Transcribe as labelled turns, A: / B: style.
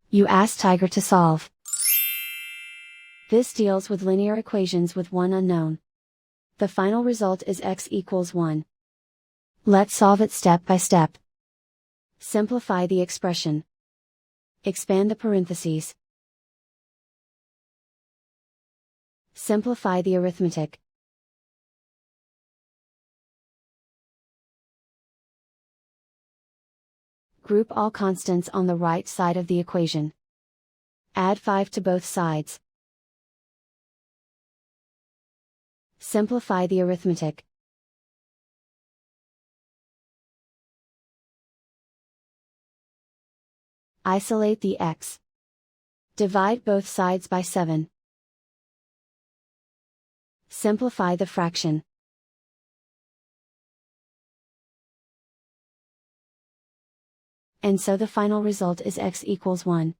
A: You ask Tiger to solve. This deals with linear equations with one unknown. The final result is x equals 1. Let's solve it step by step. Simplify the expression. Expand the parentheses. Simplify the arithmetic. Group all constants on the right side of the equation. Add 5 to both sides. Simplify the arithmetic. Isolate the x. Divide both sides by 7. Simplify the fraction. And so the final result is x equals 1.